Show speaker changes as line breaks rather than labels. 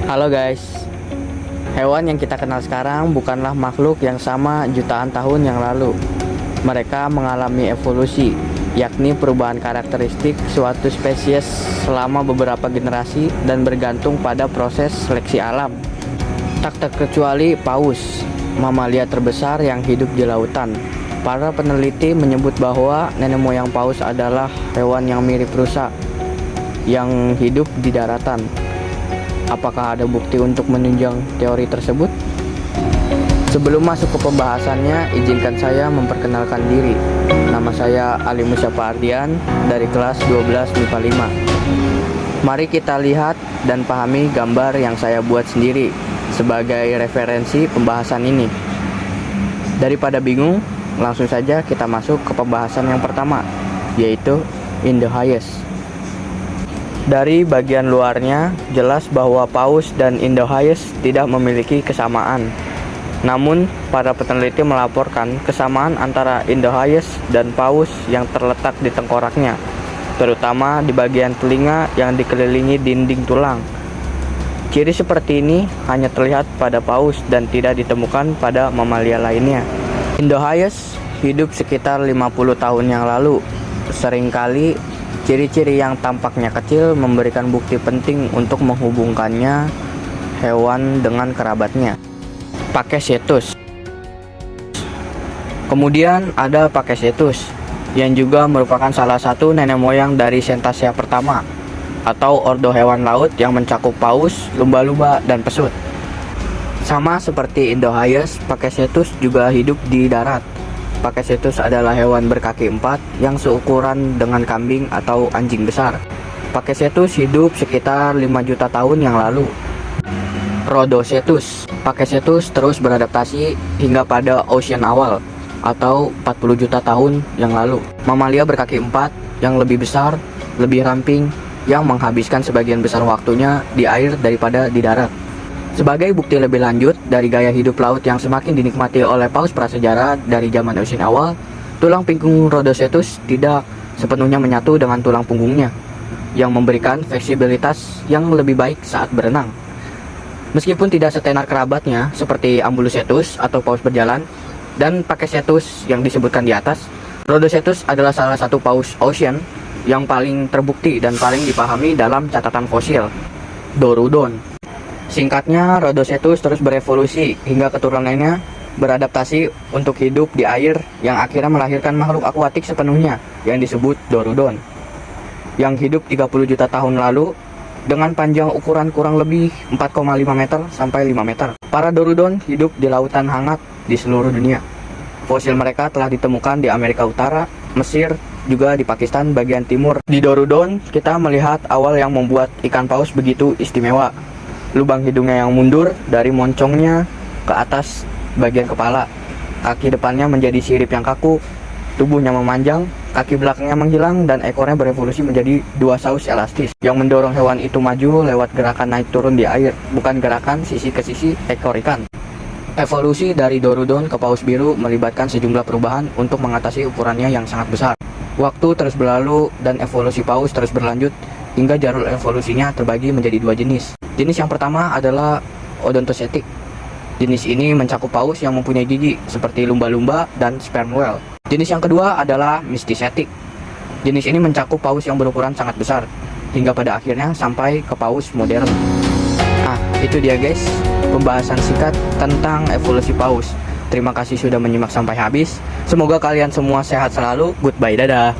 Halo guys, hewan yang kita kenal sekarang bukanlah makhluk yang sama jutaan tahun yang lalu. Mereka mengalami evolusi, yakni perubahan karakteristik suatu spesies selama beberapa generasi dan bergantung pada proses seleksi alam. Tak terkecuali paus, mamalia terbesar yang hidup di lautan. Para peneliti menyebut bahwa nenek moyang paus adalah hewan yang mirip rusa yang hidup di daratan. Apakah ada bukti untuk menunjang teori tersebut? Sebelum masuk ke pembahasannya, izinkan saya memperkenalkan diri. Nama saya Ali Musyaffa Ardian dari kelas 12 MIPA 5. Mari kita lihat dan pahami gambar yang saya buat sendiri sebagai referensi pembahasan ini. Daripada bingung, langsung saja kita masuk ke pembahasan yang pertama, yaitu in the highest. Dari bagian luarnya, jelas bahwa paus dan in the highest tidak memiliki kesamaan. Namun, para peneliti melaporkan kesamaan antara in the highest dan paus yang terletak di tengkoraknya, terutama di bagian telinga yang dikelilingi dinding tulang. Ciri seperti ini hanya terlihat pada paus dan tidak ditemukan pada mamalia lainnya. In the highest hidup sekitar 50 tahun yang lalu. Seringkali ciri-ciri yang tampaknya kecil memberikan bukti penting untuk menghubungkannya hewan dengan kerabatnya. Pakicetus. Kemudian ada Pakicetus yang juga merupakan salah satu nenek moyang dari Cetacea pertama atau ordo hewan laut yang mencakup paus, lumba-lumba, dan pesut. Sama seperti in the highest, Pakicetus juga hidup di darat. Pakicetus adalah hewan berkaki 4 yang seukuran dengan kambing atau anjing besar. Pakicetus hidup sekitar 5 juta tahun yang lalu. Rhodocetus. Pakicetus terus beradaptasi hingga pada Ocean awal atau 40 juta tahun yang lalu. Mamalia berkaki 4 yang lebih besar, lebih ramping, yang menghabiskan sebagian besar waktunya di air daripada di darat. Sebagai bukti lebih lanjut dari gaya hidup laut yang semakin dinikmati oleh paus prasejarah dari zaman Ocean awal, tulang pinggung Rhodocetus tidak sepenuhnya menyatu dengan tulang punggungnya, yang memberikan fleksibilitas yang lebih baik saat berenang. Meskipun tidak setenar kerabatnya seperti Ambulocetus atau paus berjalan dan Pakicetus yang disebutkan di atas, Rhodocetus adalah salah satu paus Ocean yang paling terbukti dan paling dipahami dalam catatan fosil, Dorudon. Singkatnya, Rhodocetus terus berevolusi hingga keturunannya beradaptasi untuk hidup di air yang akhirnya melahirkan makhluk akuatik sepenuhnya yang disebut Dorudon, yang hidup 30 juta tahun lalu dengan panjang ukuran kurang lebih 4,5 meter sampai 5 meter. Para Dorudon hidup di lautan hangat di seluruh dunia. Fosil mereka telah ditemukan di Amerika Utara, Mesir, juga di Pakistan bagian timur. Di Dorudon, kita melihat awal yang membuat ikan paus begitu istimewa. Lubang hidungnya yang mundur dari moncongnya ke atas bagian kepala. Kaki depannya menjadi sirip yang kaku, tubuhnya memanjang, kaki belakangnya menghilang, dan ekornya berevolusi menjadi dua saus elastis yang mendorong hewan itu maju lewat gerakan naik turun di air, bukan gerakan sisi ke sisi ekor ikan. Evolusi dari Dorudon ke paus biru melibatkan sejumlah perubahan untuk mengatasi ukurannya yang sangat besar. Waktu terus berlalu dan evolusi paus terus berlanjut hingga jalur evolusinya terbagi menjadi dua jenis. Jenis yang pertama adalah Odontocetic. Jenis ini mencakup paus yang mempunyai gigi seperti lumba-lumba dan sperm whale. Jenis yang kedua adalah Mysticetic. Jenis ini mencakup paus yang berukuran sangat besar hingga pada akhirnya sampai ke paus modern. Nah, itu dia guys, pembahasan singkat tentang evolusi paus. Terima kasih sudah menyimak sampai habis. Semoga kalian semua sehat selalu. Goodbye, dadah.